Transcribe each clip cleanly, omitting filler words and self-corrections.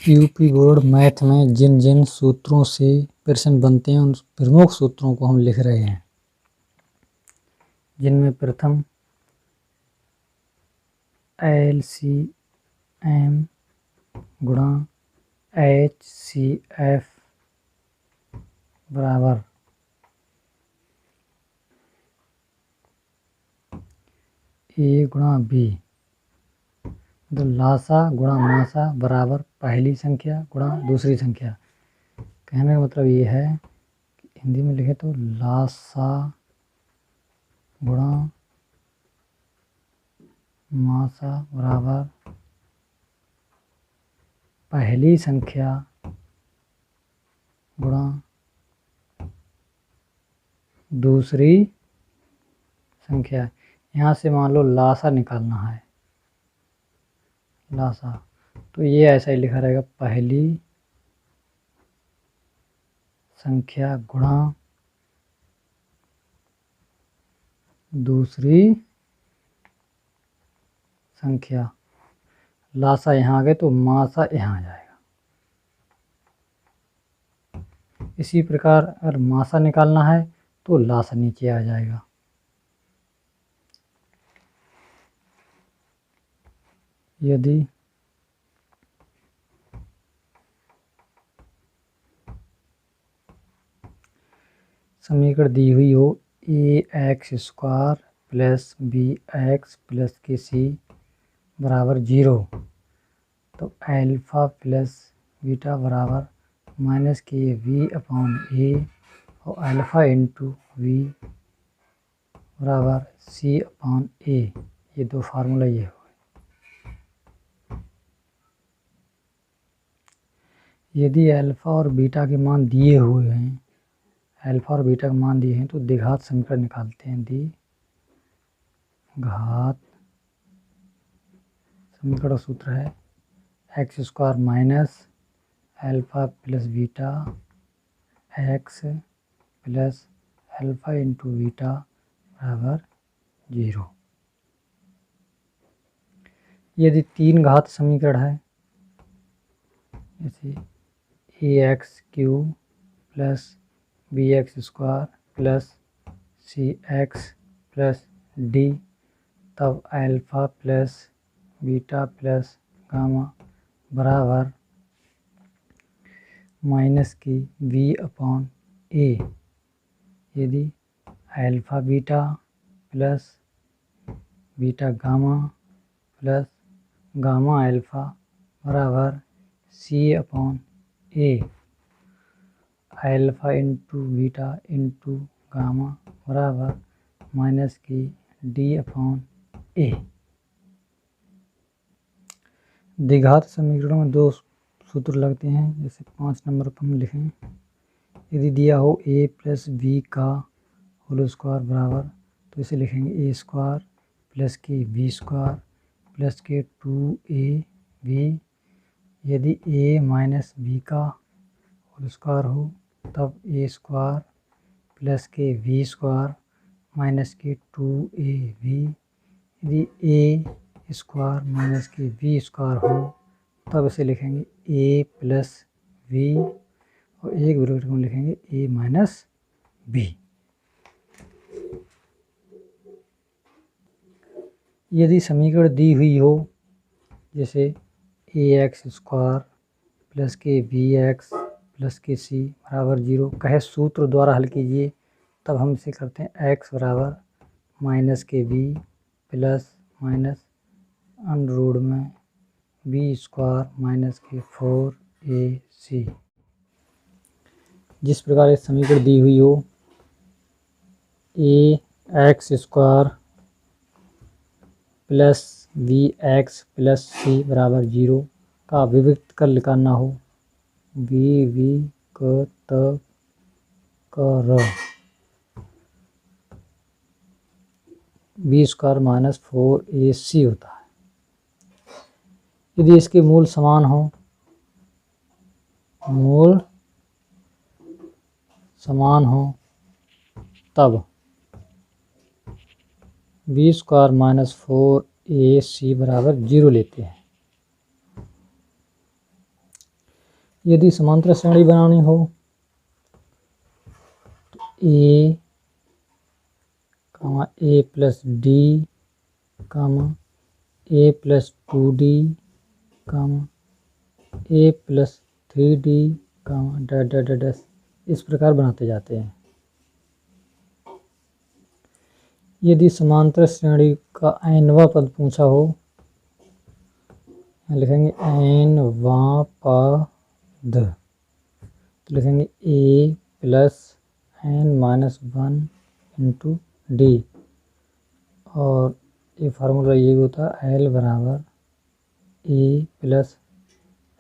UP board math में जिन जिन सूत्रों से प्रश्न बनते हैं उन प्रमुख सूत्रों को हम लिख रहे हैं, जिनमें प्रथम LCM गुणा HCF बराबर A गुणा B, तो लासा गुणा मासा बराबर पहली संख्या गुणा दूसरी संख्या। कहने का मतलब ये है कि हिंदी में लिखे तो लासा गुणा मासा बराबर पहली संख्या गुणा दूसरी संख्या। यहाँ से मान लो लासा निकालना है, लासा, तो ये ऐसा ही लिखा रहेगा, पहली संख्या गुणा दूसरी संख्या। लासा यहाँ आ गए तो मासा यहाँ आ जाएगा। इसी प्रकार अगर मासा निकालना है तो लासा नीचे आ जाएगा। यदि समीकरण दी हुई हो ax² प्लस bx प्लस के सी बराबर 0, तो अल्फ़ा प्लस बीटा बराबर माइनस के v अपॉन ए और अल्फ़ा इंटू वी बराबर सी अपॉन ए। ये दो फार्मूला ये हो। यदि अल्फ़ा और बीटा के मान दिए हुए हैं, अल्फ़ा और बीटा के मान दिए हैं, तो द्विघात समीकरण निकालते हैं। द्विघात समीकरण सूत्र है x² minus alpha plus beta x plus alpha into beta बराबर 0। यदि तीन घात समीकरण है, जैसे ax³ plus bx² plus cx plus d, तब alpha plus beta plus gamma बराबर माइनस की v अपॉन a। यदि alpha beta plus beta gamma plus gamma alpha बराबर c upon a, alpha into beta into gamma बराबर minus की d upon a। द्विघात समीकरणों में दो सूत्र लगते हैं, जैसे 5 नंबर पर हम लिखें। यदि दिया हो a प्लस बी का होल स्क्वायर बराबर, तो इसे लिखेंगे a² प्लस के b² प्लस के 2ab। यदि a माइनस बी का होल स्क्वायर हो तब a² प्लस के b² माइनस के 2ab। यदि a² माइनस के b² हो तब इसे लिखेंगे a प्लस b और एक ब्रैकेट में लिखेंगे a माइनस b। यदि समीकरण दी हुई हो, जैसे ax² प्लस के bx प्लस के c बराबर 0 कहे सूत्र द्वारा हल कीजिए, तब हम इसे करते हैं x बराबर माइनस के b प्लस माइनस अंडर में b² माइनस के 4ac। जिस प्रकार इस समीकरण दी हुई हो ax² plus bx plus c बराबर 0 का विभक्त कर निकालना हो, विभक्त कर b² माइनस 4ac होता है। यदि इसके मूल समान हो, मूल समान हो, तब b² माइनस 4ac बराबर 0 लेते हैं। यदि समांतर श्रेणी बनानी हो तो A plus D A plus 2d A plus 3d dash dash dash इस प्रकार बनाते जाते हैं। यदि समांतर श्रेणी का nवां पद पूछा हो, लिखेंगे nवां पद, तो लिखेंगे a plus n-1 into D, और ये फार्मूला ये होता है L बराबर a plus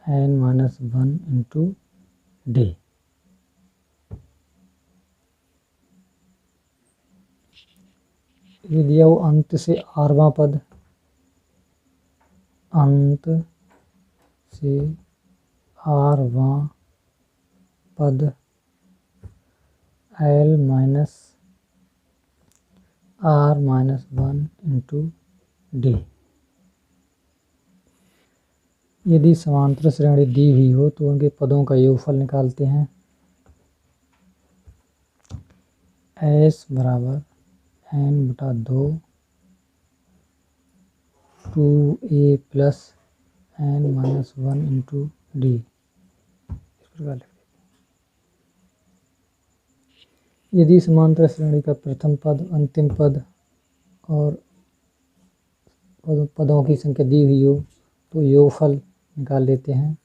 n-1 into D. ये दिया हो अंत से आरवां पद, अंत से आरवां पद L minus R-1 into D. यदि समांतर श्रेणी दी हुई हो तो उनके पदों का योगफल निकालते हैं। S बराबर n/2 2a plus n-1 into D, इस प्रकार लिख देते हैं। यदि समांतर श्रेणी का प्रथम पद, अंतिम पद और पदों की संख्या दी हुई हो तो योगफल निकाल लेते हैं,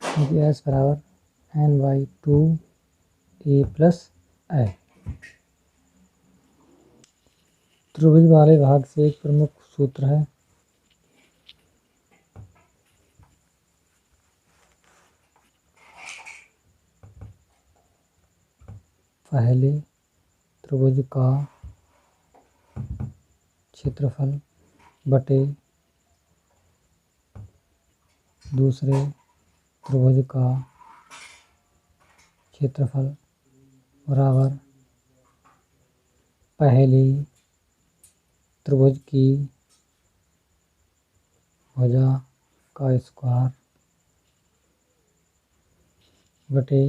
क्योंकि S बराबर n/2a प्लस a। त्रिभुज वाले भाग से एक प्रमुख सूत्र है, पहले त्रिभुज का क्षेत्रफल बटे दूसरे त्रिभुज का क्षेत्रफल बराबर पहली त्रिभुज की भुजा का स्क्वायर बटे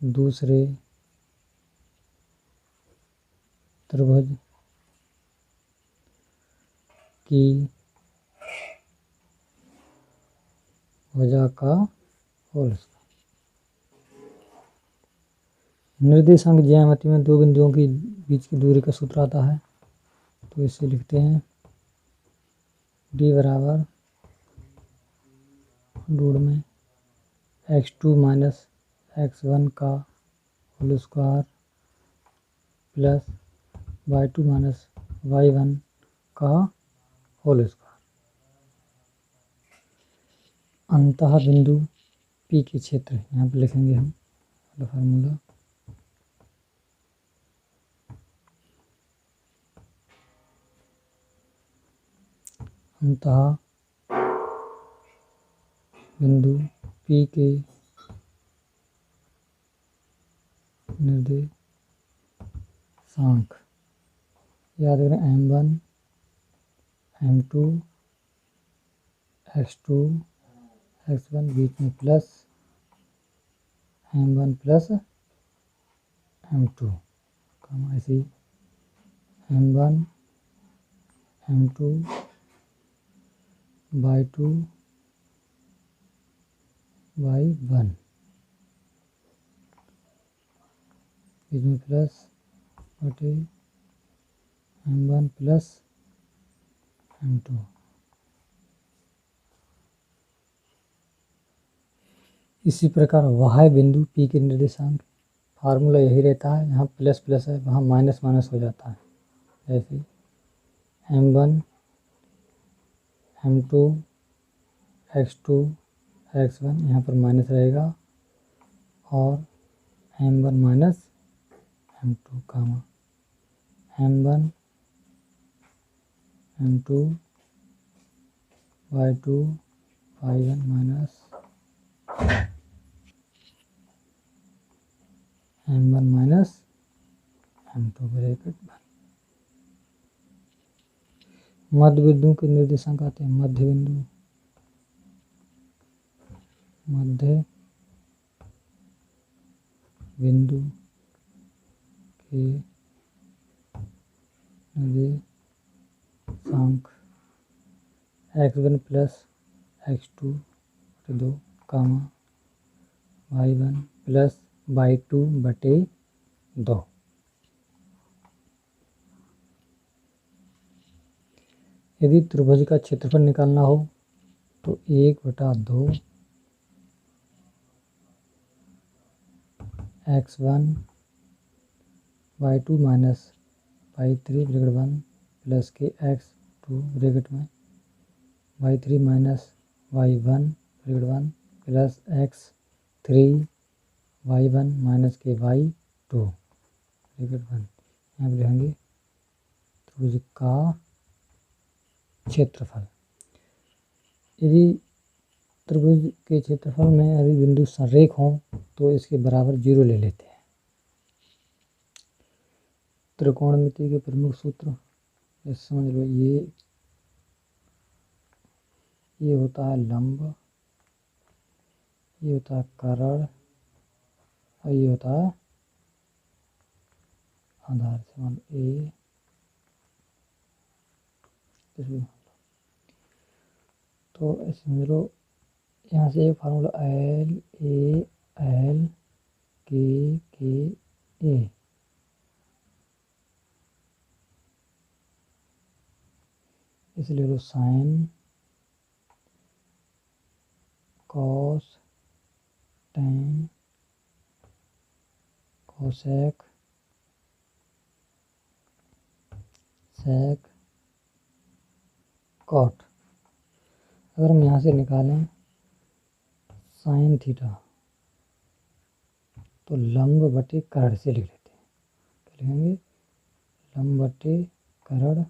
दूसरे त्रिभुज की भुजा का होल स्क्वायर। निर्देशांक ज्यामिति में दो बिंदुओं के बीच की दूरी का सूत्र आता है, तो इसे लिखते हैं d बराबर रूट में x2 माइनस x1 का whole square plus y2 minus y1 का होल स्क्वायर। अंतः बिंदु P के क्षेत्र यहाँ पर लिखेंगे हम फार्मूला, अंतः बिंदु P के निर्देशांक याद करें m1 m2 x2 x1 बीच में प्लस m1 प्लस m2 ऐसे ही m1 m2 y2 y1 बीच में प्लस बटे m1 प्लस m2। इसी प्रकार वह बिंदु P के निर्देशांक, फार्मूला यही रहता है, यहाँ प्लस प्लस है वहाँ माइनस माइनस हो जाता है, जैसे m1 m2 x2 x1 यहाँ पर माइनस रहेगा और m1 माइनस m2 कामा m1 m2 y2 y1 minus m1 minus m2 bracket बंद। मध्य बिंदु के निर्देशांक आते हैं, मध्य बिंदु मध्य बिंदु के निर्देशांक x1 प्लस x2 बटे 2 कामा y1 प्लस y2 बटे 2। यदि त्रिभुज का क्षेत्रफल निकालना हो तो 1/2 x1 y2 minus y3 bracket 1 plus के x2 ब्रैकेट में y3 minus y1 bracket 1 plus x3 y1 minus के y2 ब्रैकेट 1। यहाँ पर लिखेंगे त्रिभुज का क्षेत्रफल। यदि त्रिभुज के क्षेत्रफल में यदि बिंदु संरेख हों तो इसके बराबर 0 ले लेते हैं। त्रिकोणमिति के प्रमुख सूत्र समझ लो, ये होता है लंब, ये होता है करण और ये होता है आधार। समान ए तो समझ लो यहाँ से एक फार्मूला एल ए एल के ए, इसलिए लो sine cos tan cosec sec cot. अगर हम यहाँ से निकालें साइन थीटा तो लंब बटे करण से लिख लेते हैं। क्या लिखेंगे? लंब बटे करण।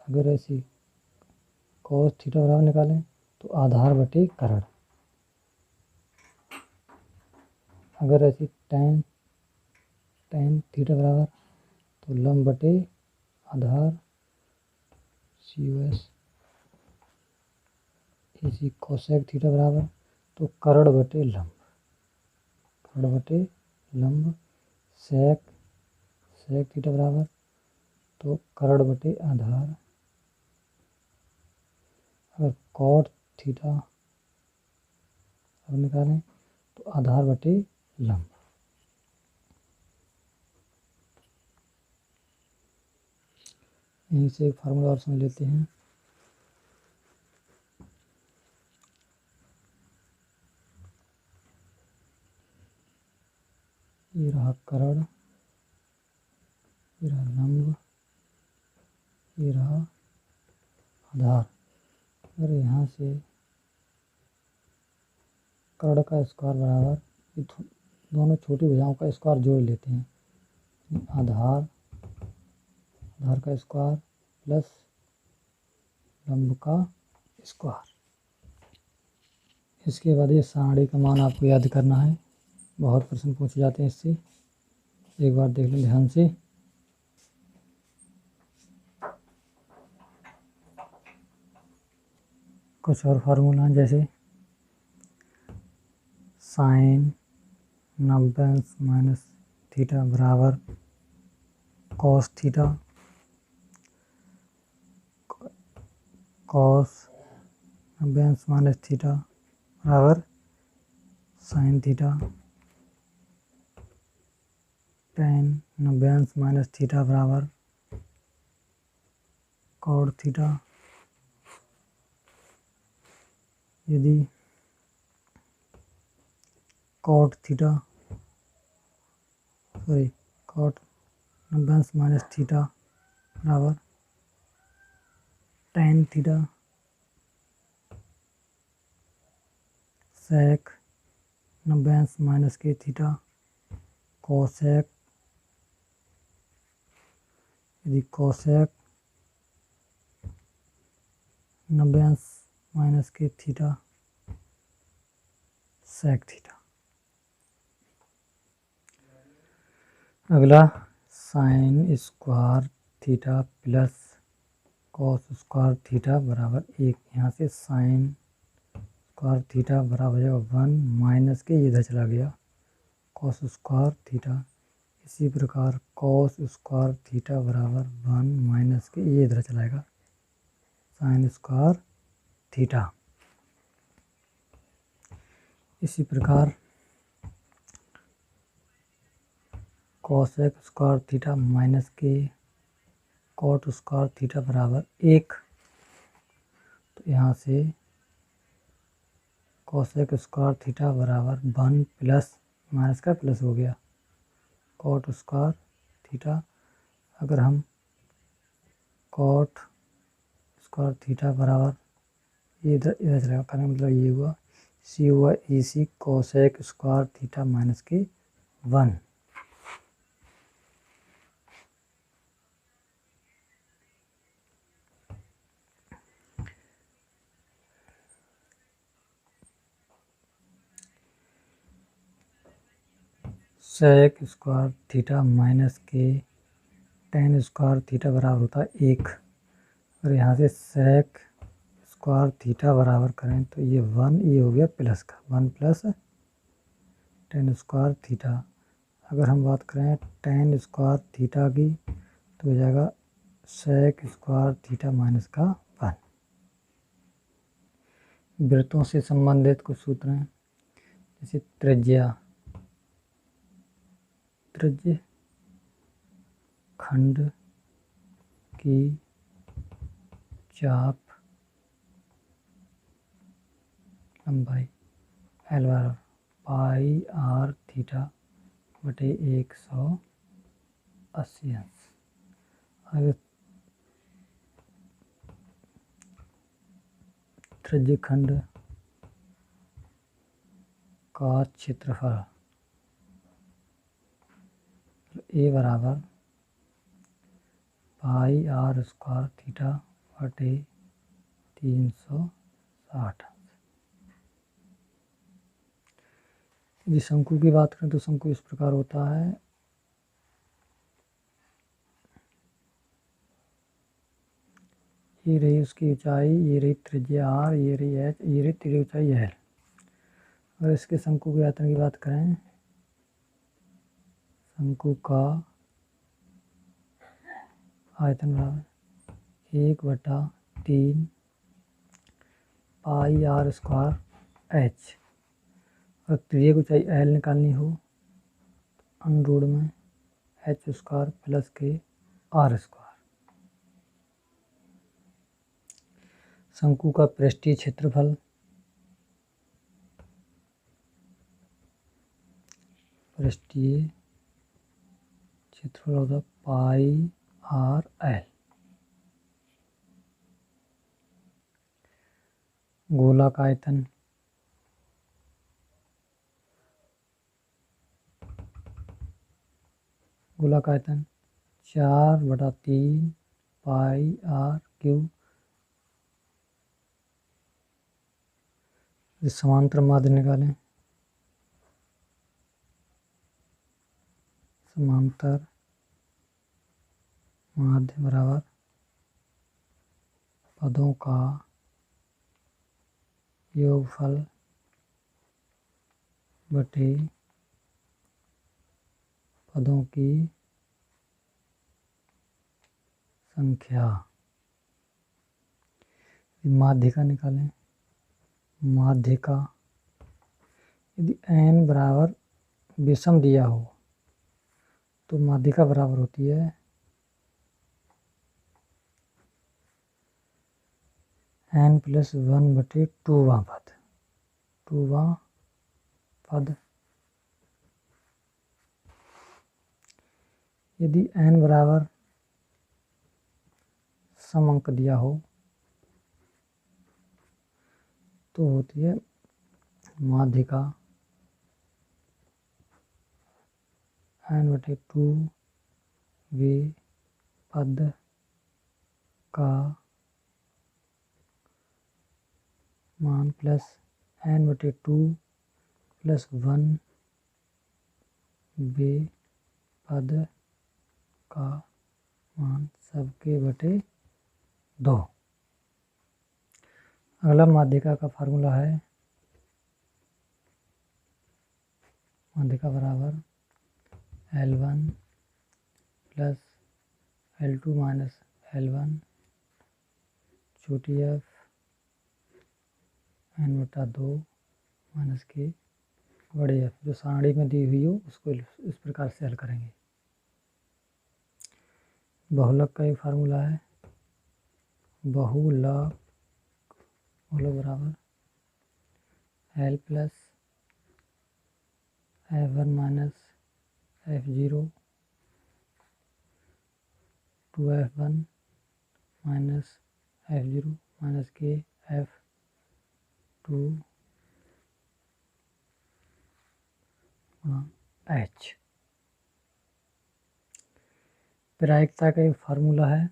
अगर ऐसी कॉस थीटा बराबर निकालें तो आधार बटे करण। अगर ऐसी टेन थीटा बराबर तो लंब बटे आधार COS। इसी कोसेक थीटा बराबर तो करण बटे लंब, करण बटे लंब। सेक थीटा बराबर तो करण बटे आधार। अगर कॉट थीटा अब निकालें तो आधार बटे लंब। यहीं से एक फार्मूला और समझ लेते हैं। ये रहा करण, ये रहा लंब, ये रहा आधार। अगर यहाँ से कर्ण का स्क्वायर बराबर ये दोनों छोटी भुजाओं का स्क्वायर जोड़ लेते हैं। आधार का स्क्वायर प्लस लंब का स्क्वायर। इसके बाद ये सारणी का मान आपको याद करना है। बहुत प्रश्न पूछे जाते हैं इससे, एक बार देख लें ध्यान से। कुछ और फार्मूला जैसे साइन 90 माइनस थीटा बराबर cos theta, cos 90 minus theta बराबर sine theta, tan 90 minus theta बराबर कॉट थीटा। यदि कॉट 90 माइनस थीटा बराबर टेन थीटा, सेक 90 माइनस के थीटा, कोसेक। यदि कोसेक 90 माइनस के थीटा, सेक थीटा। अगला sine square theta plus cos square theta बराबर 1। यहाँ से साइन स्क्वायर थीटा बराबर हो जाएगा 1 माइनस के, ये इधर चला गया कॉस स्क्वायर थीटा। इसी प्रकार कॉस स्क्वायर थीटा बराबर 1 माइनस के, ये इधर चलाएगा साइन स्क्वायर थीटा। इसी प्रकार कॉसेक स्क्वायर थीटा माइनस के कॉट स्क्वायर थीटा बराबर 1। तो यहाँ से कॉसेक स्क्वायर थीटा बराबर 1 प्लस माइनस का प्लस हो गया कॉट स्क्वायर थीटा। अगर हम कॉट स्क्वायर थीटा बराबर ये इधर चलेगा, करने मतलब ये हुआ सी हुआ ई सी कॉसेक स्क्वायर थीटा माइनस के 1। सेक स्क्वायर थीटा माइनस के टेन स्क्वायर थीटा बराबर होता है 1। और यहाँ से सेक स्क्वायर थीटा बराबर करें तो ये 1, ये हो गया प्लस का 1 प्लस टेन स्क्वायर थीटा। अगर हम बात करें टेन स्क्वायर थीटा की तो हो जाएगा सेक स्क्वायर थीटा माइनस का 1। वृत्तों से संबंधित कुछ सूत्र हैं, जैसे त्रिज्या, त्रिज्य खंड की चाप लंबाई एल बराबर पाई आर थीटा बटे 180 अंश। अगर त्रिज्य खंड का क्षेत्रफल ए बराबर पाई आर स्क्वायर थीटा बटे 360। यदि शंकु की बात करें तो शंकु इस प्रकार होता है, ये रही उसकी ऊंचाई, ये रही त्रिज्या आर, ये रही एच, ये रही तेरी ऊंचाई एल। अगर इसके शंकु के आयतन की बात करें, शंकु का आयतन बराबर 1/3 पाई आर स्क्वायर एच। और त्रिज्या की ऊंचाई एल निकालनी हो अंडर में एच स्क्वायर प्लस के आर स्क्वायर। शंकु का पृष्ठीय क्षेत्रफल होता पाई आर एल। गोला का आयतन गोला का आयतन 4/3 पाई आर क्यूब। समांतर माध्य निकालें, समांतर माध्य बराबर पदों का योगफल बटे पदों की संख्या। माध्यिका निकालें, माध्यिका यदि n बराबर विषम दिया हो तो माध्यिका बराबर होती है n + 1/2वां पद, 2वां पद। यदि n बराबर सम अंक दिया हो तो होती है माध्यिका n/2वें पद का मान प्लस n/2 + 1वें पद का मान सबके बटे 2। अगला माध्यिका का फार्मूला है माध्यिका बराबर L1 plus L2 minus L1 छोटी f n/2 माइनस के बड़े f, जो सारणी में दी हुई हो उसको इस प्रकार से हल करेंगे। बहुलक का एक फार्मूला है, बहुलक बराबर L plus F1 minus F0 2F1 minus F0 minus के F2 H। प्रायिकता का एक फार्मूला है,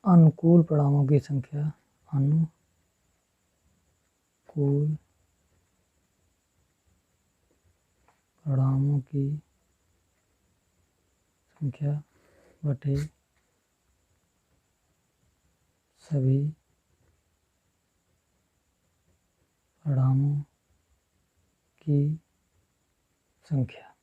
अनुकूल परिणामों की संख्या, अनुकूल परिणामों की संख्या बटे सभी परिणामों की संख्या।